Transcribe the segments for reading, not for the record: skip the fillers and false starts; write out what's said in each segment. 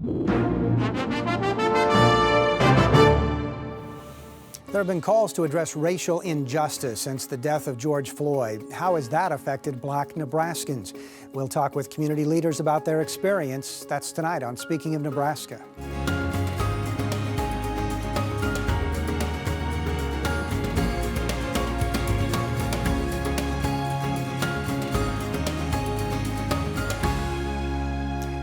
There have been calls to address racial injustice since the death of George Floyd. How has that affected Black Nebraskans? We'll talk with community leaders about their experience. That's tonight on Speaking of Nebraska.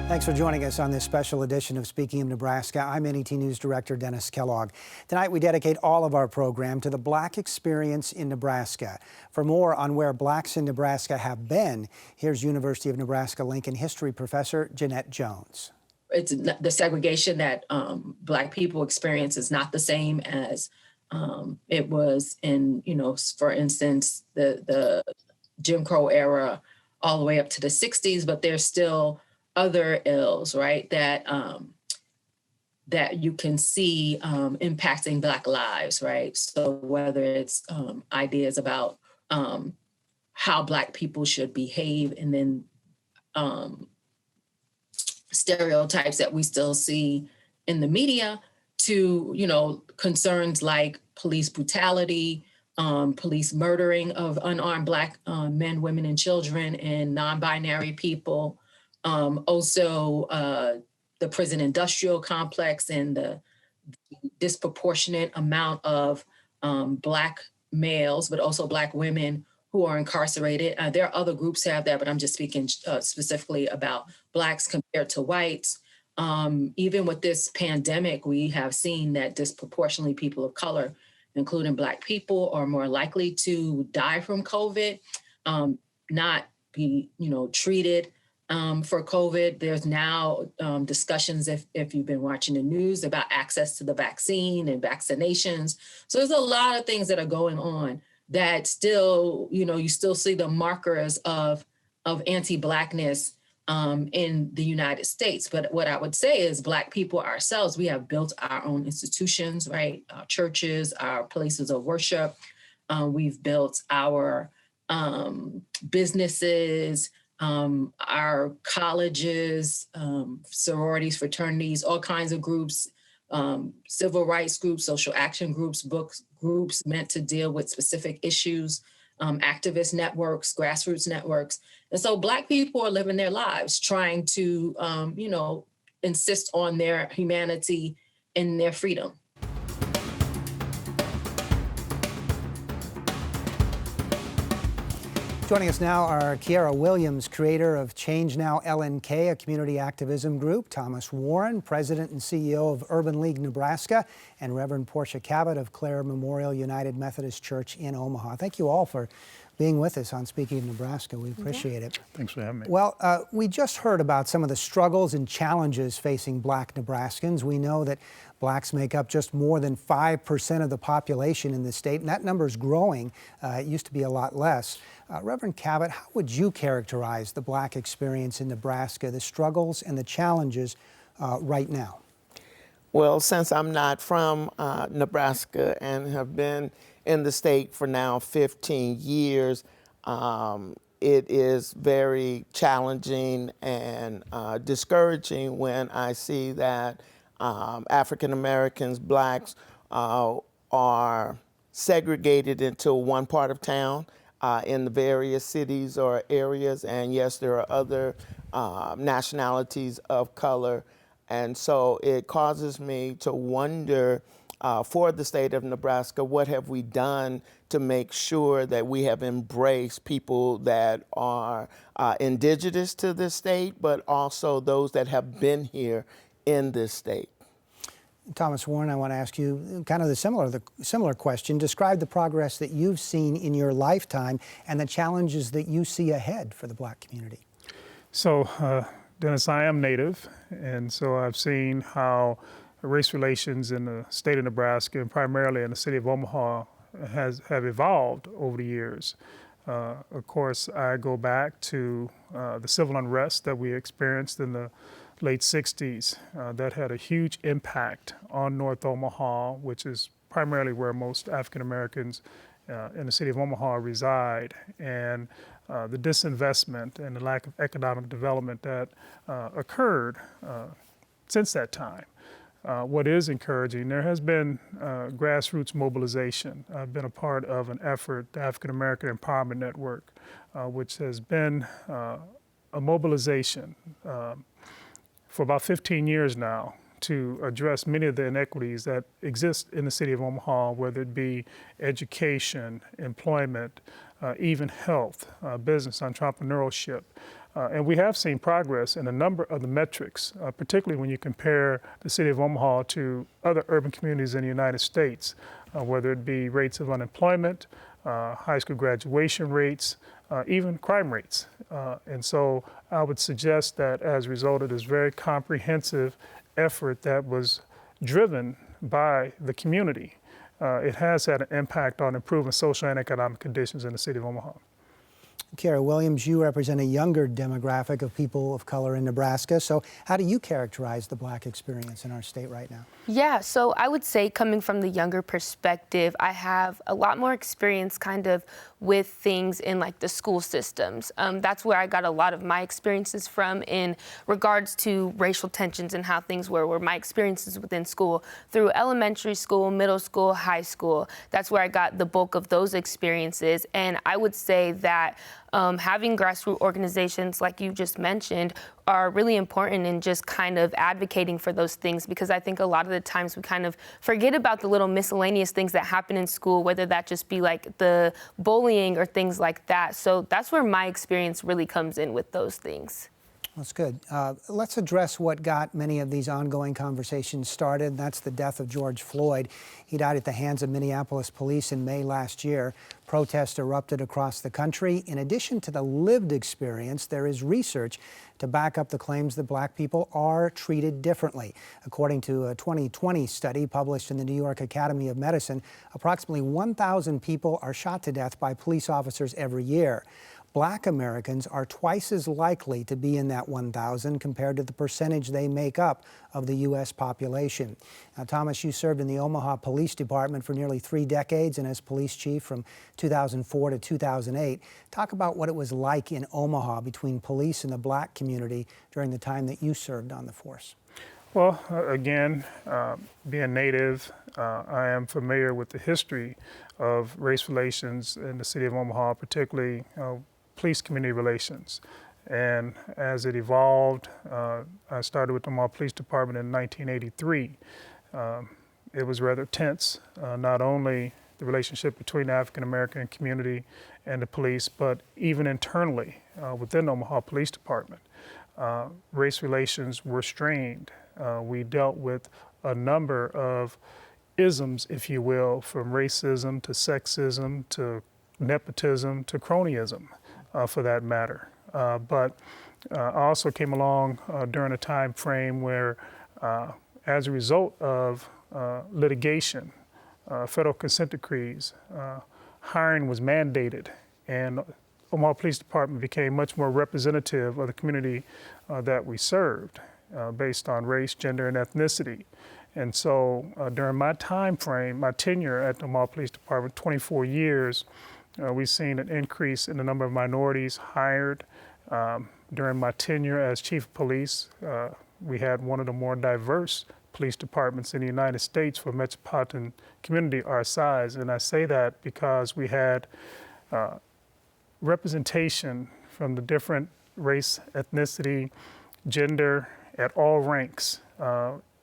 Thanks for joining us on this special edition of Speaking of Nebraska. I'm NET News Director Dennis Kellogg. Tonight we dedicate all of our program to the Black experience in Nebraska. For more on where Blacks in Nebraska have been, here's University of Nebraska-Lincoln history professor Jeanette Jones. It's the segregation that Black people experience is not the same as it was in, for instance, the Jim Crow era all the way up to the 60s, but there's still other ills, right, that you can see impacting Black lives, right? So whether it's ideas about how Black people should behave, and then stereotypes that we still see in the media, to concerns like police brutality, police murdering of unarmed Black men, women, and children, and non-binary people. Also, the prison industrial complex and the disproportionate amount of Black males, but also Black women who are incarcerated. There are other groups that have that, but I'm just speaking specifically about Blacks compared to whites. Even with this pandemic, we have seen that disproportionately people of color, including Black people, are more likely to die from COVID, not be, treated for COVID. There's now discussions, if you've been watching the news, about access to the vaccine and vaccinations. So there's a lot of things that are going on that still, you still see the markers of anti-Blackness in the United States. But what I would say is Black people ourselves, we have built our own institutions, right? Our churches, our places of worship. We've built our businesses, our colleges, sororities, fraternities, all kinds of groups, civil rights groups, social action groups, books groups meant to deal with specific issues, activist networks, grassroots networks. And so Black people are living their lives trying to, insist on their humanity and their freedom. Joining us now are Kiara Williams, creator of Change Now LNK, a community activism group, Thomas Warren, president and CEO of Urban League Nebraska, and Reverend Portia Cabot of Clare Memorial United Methodist Church in Omaha. Thank you all for being with us on Speaking of Nebraska. We appreciate it. Thanks for having me. Well, we just heard about some of the struggles and challenges facing Black Nebraskans. We know that Blacks make up just more than 5% of the population in the state, and that number is growing. It used to be a lot less. Reverend Cabot, how would you characterize the Black experience in Nebraska, the struggles and the challenges right now? Well, since I'm not from Nebraska and have been in the state for now 15 years, it is very challenging and discouraging when I see that African Americans, Blacks, are segregated into one part of town in the various cities or areas. And yes, there are other nationalities of color. And so it causes me to wonder for the state of Nebraska, what have we done to make sure that we have embraced people that are indigenous to this state, but also those that have been here in this state? Thomas Warren, I want to ask you kind of the similar question. Describe the progress that you've seen in your lifetime and the challenges that you see ahead for the Black community. So, Dennis, I am Native, and so I've seen how race relations in the state of Nebraska, and primarily in the city of Omaha, have evolved over the years. Of course, I go back to the civil unrest that we experienced in the late 60s. That had a huge impact on North Omaha, which is primarily where most African Americans in the city of Omaha reside. And the disinvestment and the lack of economic development that occurred since that time. What is encouraging, there has been grassroots mobilization. I've been a part of an effort, the African American Empowerment Network, which has been a mobilization for about 15 years now to address many of the inequities that exist in the city of Omaha, whether it be education, employment, even health, business, entrepreneurship. And we have seen progress in a number of the metrics, particularly when you compare the city of Omaha to other urban communities in the United States, whether it be rates of unemployment, high school graduation rates, even crime rates. And so I would suggest that as a result of this very comprehensive effort that was driven by the community, it has had an impact on improving social and economic conditions in the city of Omaha. Kara Williams, you represent a younger demographic of people of color in Nebraska. So how do you characterize the Black experience in our state right now? Yeah, so I would say coming from the younger perspective, I have a lot more experience kind of with things in like the school systems. That's where I got a lot of my experiences from in regards to racial tensions and how things were my experiences within school through elementary school, middle school, high school. That's where I got the bulk of those experiences. And I would say that having grassroots organizations like you just mentioned are really important in just kind of advocating for those things, because I think a lot of the times we kind of forget about the little miscellaneous things that happen in school, whether that just be like the bullying or things like that. So that's where my experience really comes in with those things. That's good. Let's address what got many of these ongoing conversations started, and that's the death of George Floyd. He died at the hands of Minneapolis police in May last year. Protests erupted across the country. In addition to the lived experience, there is research to back up the claims that Black people are treated differently. According to a 2020 study published in the New York Academy of Medicine, approximately 1,000 people are shot to death by police officers every year. Black Americans are twice as likely to be in that 1,000 compared to the percentage they make up of the U.S. population. Now, Thomas, you served in the Omaha Police Department for nearly 3 decades and as police chief from 2004 to 2008. Talk about what it was like in Omaha between police and the Black community during the time that you served on the force. Well, again, being Native, I am familiar with the history of race relations in the city of Omaha, particularly police-community relations. And as it evolved, I started with the Omaha Police Department in 1983. It was rather tense, not only the relationship between the African-American community and the police, but even internally within the Omaha Police Department. Race relations were strained. We dealt with a number of isms, if you will, from racism to sexism to nepotism to cronyism, for that matter. But I also came along during a time frame where, as a result of litigation, federal consent decrees, hiring was mandated, and Omaha Police Department became much more representative of the community that we served, based on race, gender, and ethnicity. And so during my time frame, my tenure at the Omaha Police Department, 24 years, we've seen an increase in the number of minorities hired. During my tenure as chief of police, we had one of the more diverse police departments in the United States for a metropolitan community our size. And I say that because we had representation from the different race, ethnicity, gender at all ranks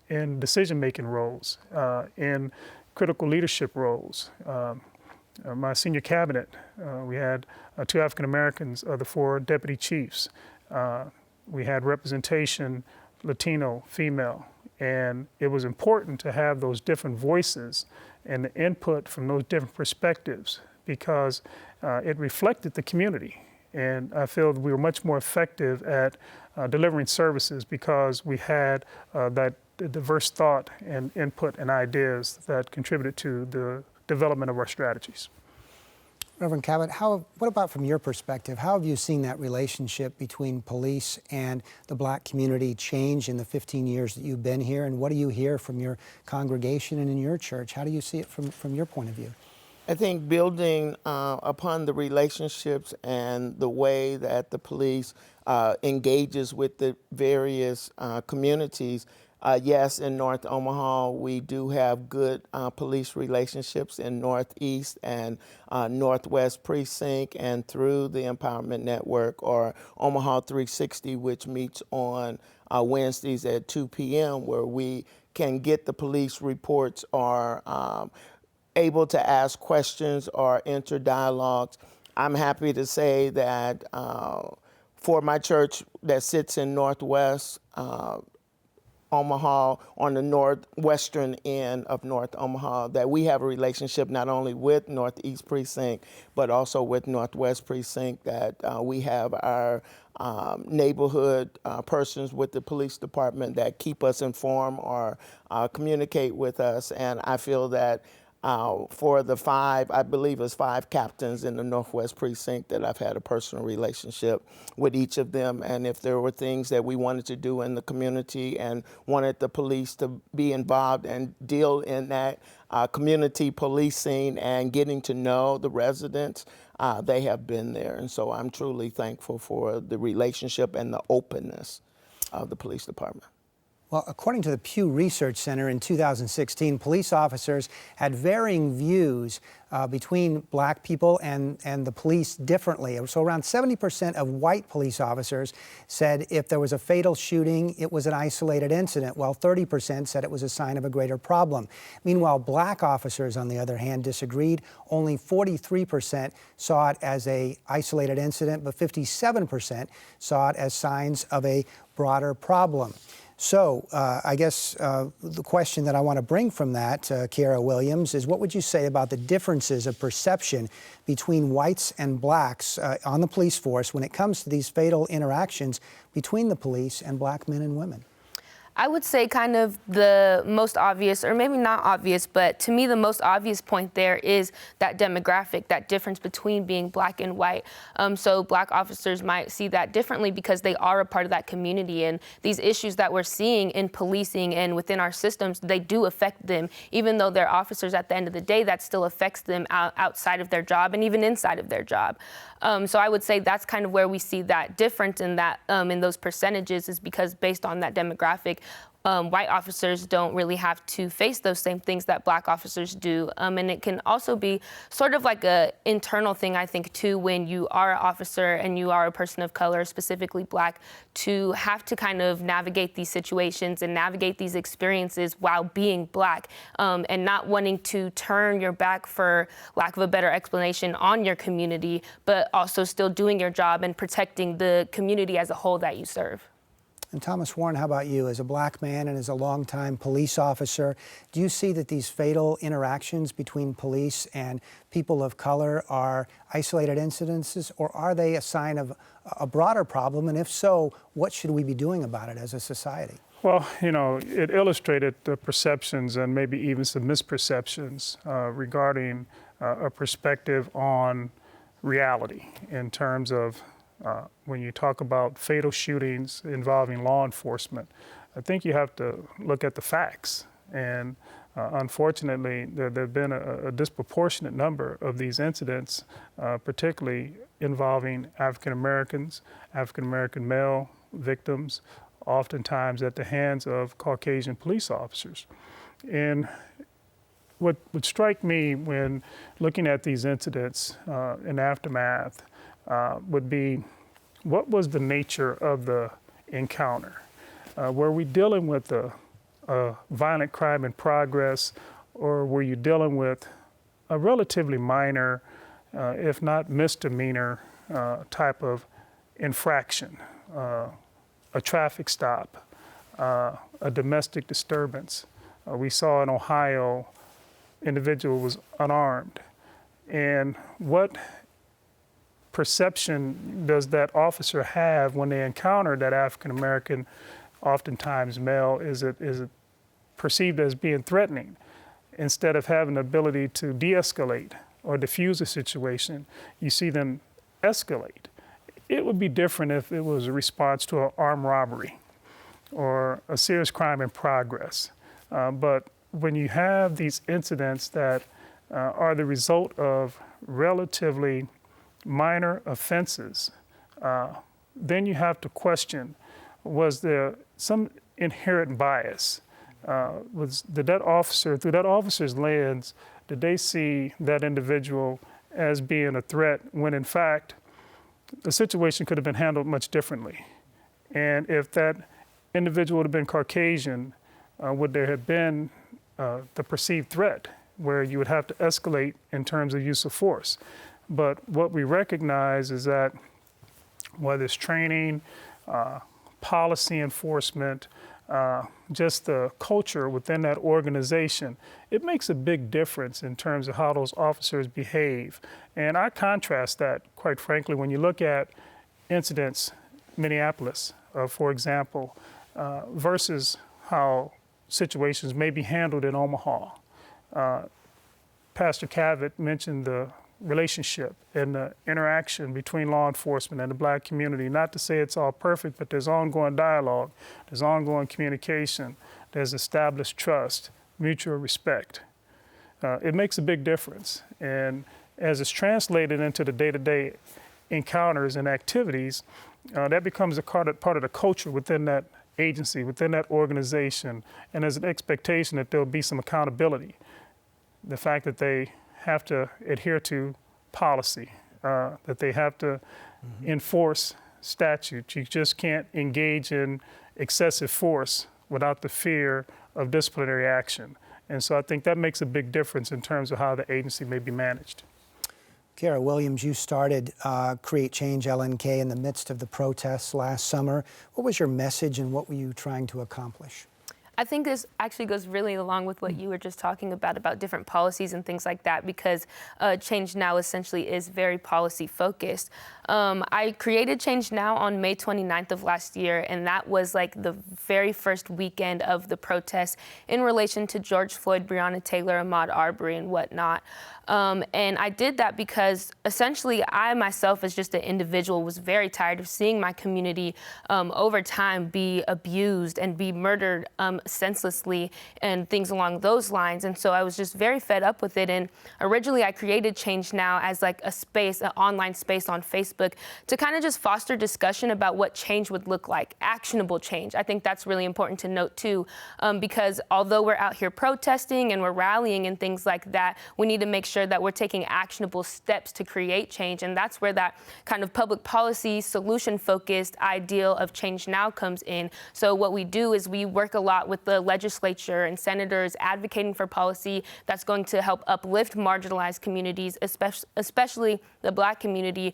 in decision-making roles, in critical leadership roles. My senior cabinet, we had 2 African Americans of the 4 deputy chiefs. We had representation, Latino, female, and it was important to have those different voices and the input from those different perspectives, because it reflected the community. And I feel that we were much more effective at delivering services because we had that diverse thought and input and ideas that contributed to the development of our strategies. Reverend Cabot, what about from your perspective? How have you seen that relationship between police and the Black community change in the 15 years that you've been here? And what do you hear from your congregation and in your church? How do you see it from your point of view? I think building upon the relationships and the way that the police engages with the various communities, Yes, in North Omaha, we do have good police relationships in Northeast and Northwest Precinct and through the Empowerment Network or Omaha 360, which meets on Wednesdays at 2 p.m., where we can get the police reports or able to ask questions or enter dialogues. I'm happy to say that for my church that sits in Northwest Omaha, on the northwestern end of North Omaha, that we have a relationship not only with Northeast Precinct, but also with Northwest Precinct, that we have our neighborhood persons with the police department that keep us informed or communicate with us. And I feel that for the I believe it's 5 captains in the Northwest Precinct, that I've had a personal relationship with each of them. And if there were things that we wanted to do in the community and wanted the police to be involved and deal in that community policing and getting to know the residents, they have been there. And so I'm truly thankful for the relationship and the openness of the police department. Well, according to the Pew Research Center in 2016, police officers had varying views between black people and the police differently. So around 70% of white police officers said if there was a fatal shooting, it was an isolated incident, while 30% said it was a sign of a greater problem. Meanwhile, black officers, on the other hand, disagreed. Only 43% saw it as an isolated incident, but 57% saw it as signs of a broader problem. So I guess the question that I want to bring from that, Kiara Williams, is what would you say about the differences of perception between whites and blacks on the police force when it comes to these fatal interactions between the police and black men and women? I would say kind of the most obvious, or maybe not obvious, but to me the most obvious point there is that demographic, that difference between being black and white. So black officers might see that differently because they are a part of that community, and these issues that we're seeing in policing and within our systems, they do affect them. Even though they're officers at the end of the day, that still affects them outside of their job and even inside of their job. So I would say that's kind of where we see that difference in that in those percentages, is because based on that demographic, white officers don't really have to face those same things that black officers do. And it can also be sort of like a internal thing, I think, too, when you are an officer and you are a person of color, specifically black, to have to kind of navigate these situations and navigate these experiences while being black, and not wanting to turn your back, for lack of a better explanation, on your community, but also still doing your job and protecting the community as a whole that you serve. And Thomas Warren, how about you? As a black man and as a longtime police officer, do you see that these fatal interactions between police and people of color are isolated incidences, or are they a sign of a broader problem? And if so, what should we be doing about it as a society? Well, you know, it illustrated the perceptions and maybe even some misperceptions regarding a perspective on reality in terms of when you talk about fatal shootings involving law enforcement. I think you have to look at the facts. And unfortunately, there have been a disproportionate number of these incidents, particularly involving African Americans, African American male victims, oftentimes at the hands of Caucasian police officers. And what would strike me when looking at these incidents in aftermath would be, what was the nature of the encounter? Were we dealing with a violent crime in progress, or were you dealing with a relatively minor, if not misdemeanor, type of infraction, a traffic stop, a domestic disturbance? We saw in Ohio, individual was unarmed. And what perception does that officer have when they encounter that African American, oftentimes male? Is it perceived as being threatening? Instead of having the ability to de-escalate or diffuse a situation, you see them escalate. It would be different if it was a response to an armed robbery or a serious crime in progress. But when you have these incidents that are the result of relatively minor offenses, then you have to question, was there some inherent bias? Did that officer, through that officer's lens, did they see that individual as being a threat when in fact the situation could have been handled much differently? And if that individual would have been Caucasian, would there have been the perceived threat where you would have to escalate in terms of use of force? But what we recognize is that whether it's training, policy enforcement, just the culture within that organization, it makes a big difference in terms of how those officers behave. And I contrast that, quite frankly, when you look at incidents, Minneapolis, for example, versus how situations may be handled in Omaha. Pastor Cavett mentioned the relationship and the interaction between law enforcement and the Black community. Not to say it's all perfect, but there's ongoing dialogue, there's ongoing communication, there's established trust, mutual respect. It makes a big difference. And as it's translated into the day-to-day encounters and activities, that becomes a part of the culture within that agency, within that organization, and there's an expectation that there'll be some accountability. The fact that they have to adhere to policy, that they have to enforce statute. You just can't engage in excessive force without the fear of disciplinary action. And so I think that makes a big difference in terms of how the agency may be managed. Kara Williams, you started Create Change LNK in the midst of the protests last summer. What was your message and what were you trying to accomplish? I think this actually goes really along with what you were just talking about different policies and things like that, because Change Now essentially is very policy focused. I created Change Now on May 29th of last year, and that was like the very first weekend of the protests in relation to George Floyd, Breonna Taylor, Ahmaud Arbery, and whatnot. And I did that because essentially I myself as just an individual was very tired of seeing my community over time be abused and be murdered senselessly and things along those lines. And so I was just very fed up with it. And originally I created Change Now as like a space, an online space on Facebook to kind of just foster discussion about what change would look like, actionable change. I think that's really important to note too, because although we're out here protesting and we're rallying and things like that, we need to make sure that we're taking actionable steps to create change. And that's where that kind of public policy, solution-focused ideal of Change Now comes in. So what we do is we work a lot with the legislature and senators advocating for policy that's going to help uplift marginalized communities, especially the Black community.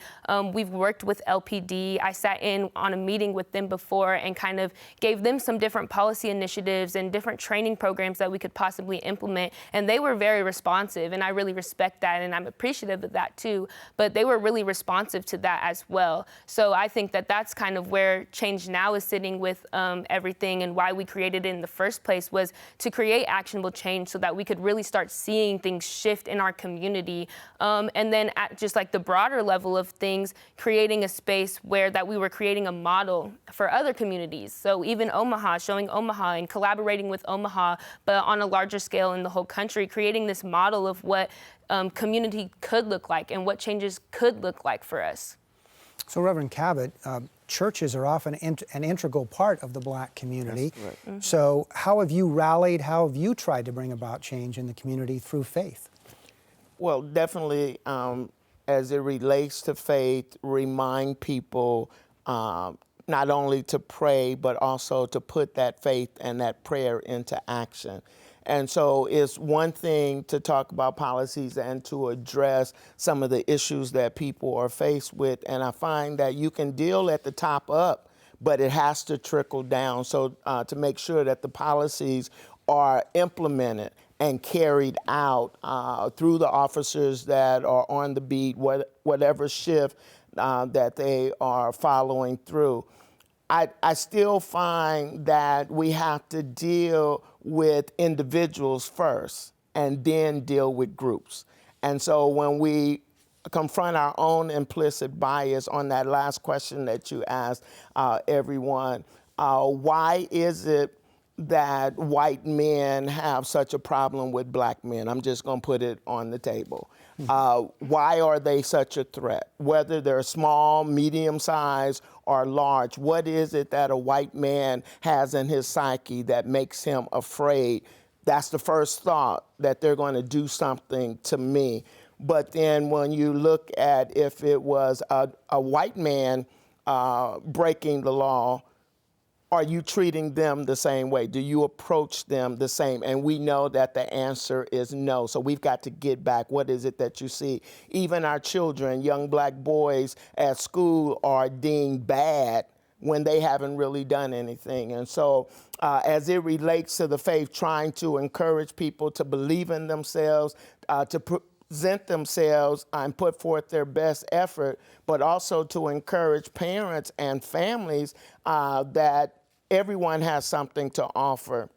We've worked with LPD. I sat in on a meeting with them before and kind of gave them some different policy initiatives and different training programs that we could possibly implement. And they were very responsive, and I really respect that, and I'm appreciative of that too. But they were really responsive to that as well. So I think that that's kind of where Change Now is sitting with everything, and why we created it in the first place was to create actionable change so that we could really start seeing things shift in our community. And then at just like the broader level of things, creating a space where that we were creating a model for other communities. So even Omaha, showing Omaha and collaborating with Omaha, but on a larger scale in the whole country, creating this model of what community could look like and what changes could look like for us. So Reverend Cavett, churches are often an integral part of the Black community. Right. Mm-hmm. So how have you rallied, how have you tried to bring about change in the community through faith? Well, definitely, as it relates to faith, remind people not only to pray, but also to put that faith and that prayer into action. And so it's one thing to talk about policies and to address some of the issues that people are faced with. And I find that you can deal at the top up, but it has to trickle down. So to make sure that the policies are implemented and carried out through the officers that are on the beat, whatever shift that they are following through. I still find that we have to deal with individuals first and then deal with groups. And so when we confront our own implicit bias on that last question that you asked everyone, why is it that white men have such a problem with black men. I'm just going to put it on the table. Why are they such a threat? Whether they're small, medium-sized, or large, what is it that a white man has in his psyche that makes him afraid? That's the first thought, that they're going to do something to me. But then when you look at if it was a white man breaking the law, are you treating them the same way? Do you approach them the same? And we know that the answer is no. So we've got to get back. What is it that you see? Even our children, young black boys at school, are deemed bad when they haven't really done anything. And so as it relates to the faith, trying to encourage people to believe in themselves, to present themselves and put forth their best effort, but also to encourage parents and families that everyone has something to offer.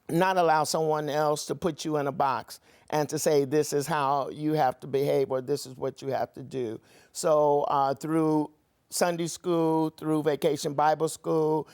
Not allow someone else to put you in a box and to say this is how you have to behave or this is what you have to do. So through Sunday school, through Vacation Bible School,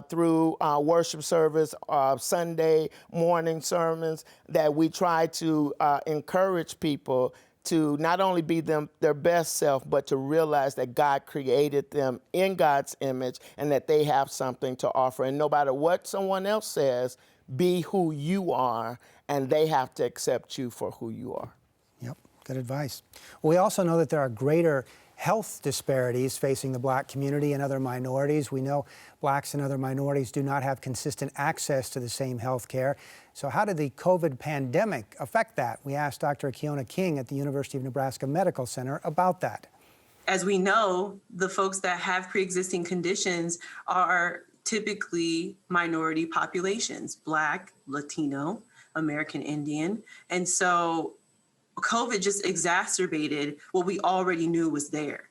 through worship service, Sunday morning sermons, that we try to encourage people to not only be their best self, but to realize that God created them in God's image and that they have something to offer. And no matter what someone else says, be who you are, and they have to accept you for who you are. Yep, good advice. Well, we also know that there are greater health disparities facing the black community and other minorities. We know blacks and other minorities do not have consistent access to the same health care. So how did the COVID pandemic affect that? We asked Dr. Kiona King at the University of Nebraska Medical Center about that. As we know, the folks that have pre-existing conditions are typically minority populations, Black, Latino, American Indian. And so COVID just exacerbated what we already knew was there.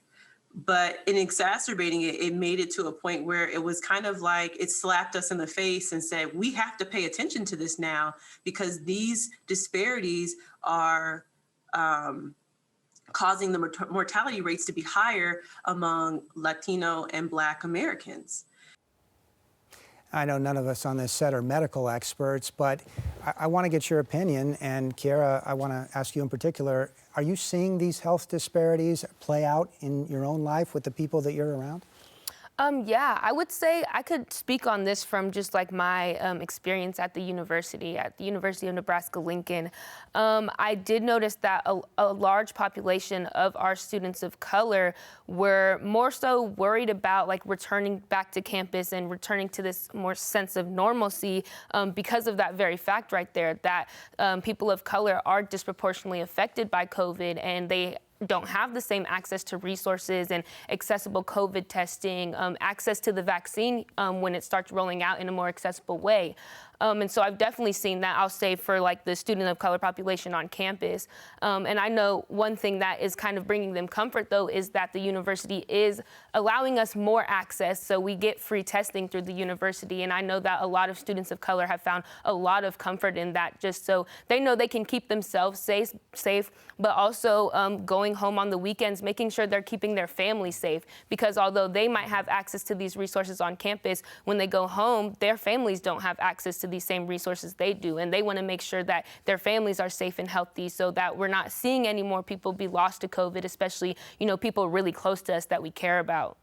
But in exacerbating it, it made it to a point where it was kind of like it slapped us in the face and said, we have to pay attention to this now because these disparities are causing the mortality rates to be higher among Latino and Black Americans. I know none of us on this set are medical experts, but I want to get your opinion. And Kiara, I want to ask you in particular, are you seeing these health disparities play out in your own life with the people that you're around? Yeah, I would say I could speak on this from just like my experience at the University of Nebraska-Lincoln. I did notice that a large population of our students of color were more so worried about like returning back to campus and returning to this more sense of normalcy because of that very fact right there, that people of color are disproportionately affected by COVID and they don't have the same access to resources and accessible COVID testing, access to the vaccine when it starts rolling out in a more accessible way. And so I've definitely seen that, I'll say, for like the student of color population on campus. And I know one thing that is kind of bringing them comfort, though, is that the university is allowing us more access. So we get free testing through the university. And I know that a lot of students of color have found a lot of comfort in that, just so they know they can keep themselves safe, but also going home on the weekends, making sure they're keeping their family safe. Because although they might have access to these resources on campus, when they go home, their families don't have access to these same resources they do. And they want to make sure that their families are safe and healthy so that we're not seeing any more people be lost to COVID, especially, people really close to us that we care about.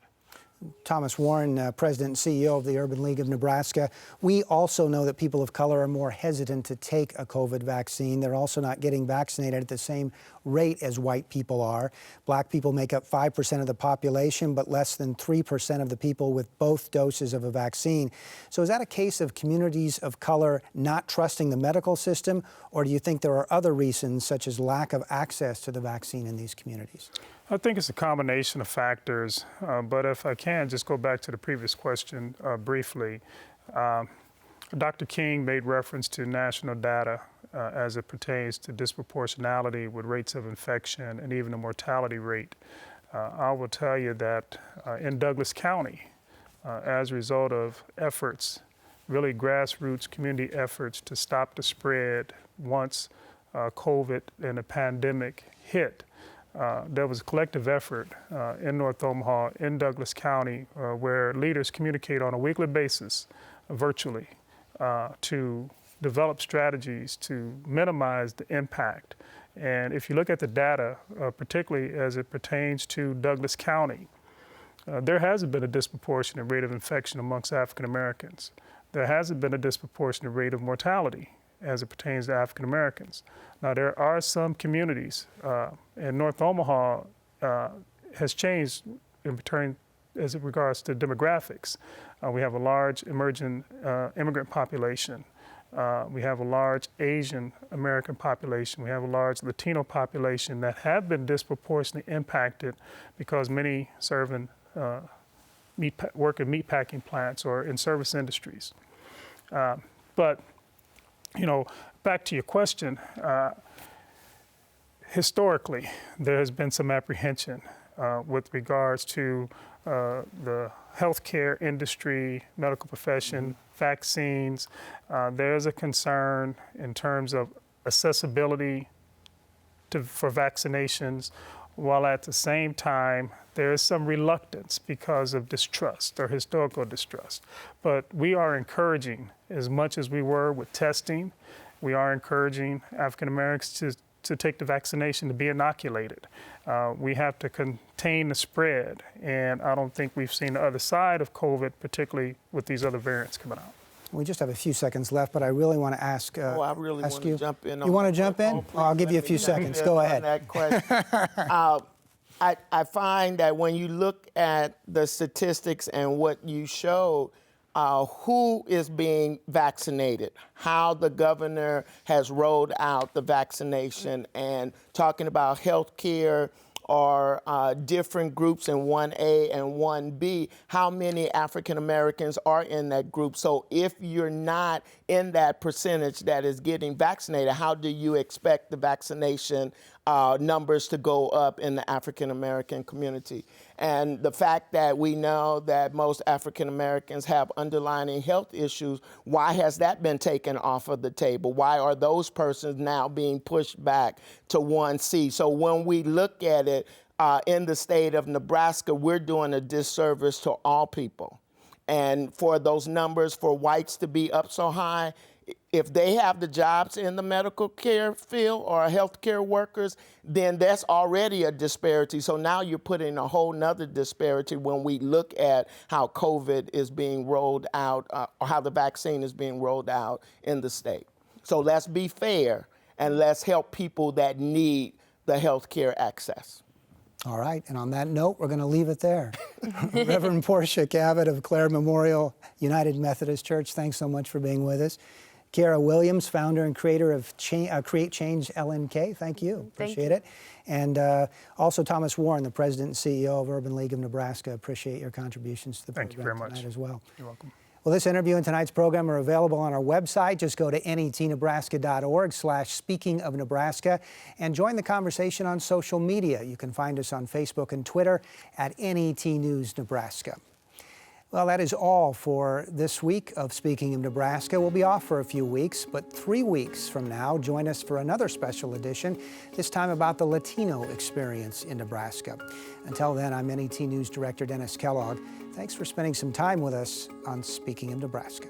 Thomas Warren, President and CEO of the Urban League of Nebraska. We also know that people of color are more hesitant to take a COVID vaccine. They're also not getting vaccinated at the same rate as white people are. Black people make up 5% of the population, but less than 3% of the people with both doses of a vaccine. So is that a case of communities of color not trusting the medical system, or do you think there are other reasons, such as lack of access to the vaccine in these communities? I think it's a combination of factors, but if I can just go back to the previous question briefly. Dr. King made reference to national data as it pertains to disproportionality with rates of infection and even the mortality rate. I will tell you that in Douglas County, as a result of efforts, really grassroots community efforts to stop the spread once COVID and the pandemic hit, there was a collective effort in North Omaha, in Douglas County, where leaders communicate on a weekly basis virtually to develop strategies to minimize the impact. And if you look at the data, particularly as it pertains to Douglas County, there hasn't been a disproportionate rate of infection amongst African Americans. There hasn't been a disproportionate rate of mortality as it pertains to African Americans. Now, there are some communities, and North Omaha has changed in return as it regards to demographics. We have a large emerging immigrant population. We have a large Asian American population. We have a large Latino population that have been disproportionately impacted because many serve in work in meatpacking plants or in service industries. But, you know, back to your question, historically, there has been some apprehension with regards to the healthcare industry, medical profession, vaccines. There's a concern in terms of accessibility for vaccinations, while at the same time, there is some reluctance because of distrust or historical distrust. But we are encouraging, as much as we were with testing, we are encouraging African Americans to take the vaccination, to be inoculated. We have to contain the spread, and I don't think we've seen the other side of COVID, particularly with these other variants coming out. We just have a few seconds left, but I really want to ask, I really want to jump in. You want to jump in? I'll give you a few seconds. Go ahead. That question. I find that when you look at the statistics and what you showed, who is being vaccinated, how the governor has rolled out the vaccination, and talking about health care or different groups in 1A and 1B, how many African Americans are in that group? So if you're not in that percentage that is getting vaccinated, how do you expect the vaccination numbers to go up in the African American community? And the fact that we know that most African Americans have underlying health issues, why has that been taken off of the table? Why are those persons now being pushed back to 1C? So when we look at it in the state of Nebraska, we're doing a disservice to all people. And for those numbers for whites to be up so high, if they have the jobs in the medical care field or healthcare workers, then that's already a disparity. So now you're putting a whole nother disparity when we look at how COVID is being rolled out, or how the vaccine is being rolled out in the state. So let's be fair and let's help people that need the healthcare access. All right, and on that note, we're going to leave it there. Reverend Portia Cavett of Clare Memorial United Methodist Church, thanks so much for being with us. Kiara Williams, founder and creator of Create Change LNK, thank you. Appreciate it. And also Thomas Warren, the president and CEO of Urban League of Nebraska. Appreciate your contributions to the program Thank you very much. tonight as well. You're welcome. Well, this interview and tonight's program are available on our website. Just go to netnebraska.org/speakingofnebraska and join the conversation on social media. You can find us on Facebook and Twitter at NET News Nebraska. Well, that is all for this week of Speaking of Nebraska. We'll be off for a few weeks, but 3 weeks from now, join us for another special edition, this time about the Latino experience in Nebraska. Until then, I'm NET News Director Dennis Kellogg. Thanks for spending some time with us on Speaking of Nebraska.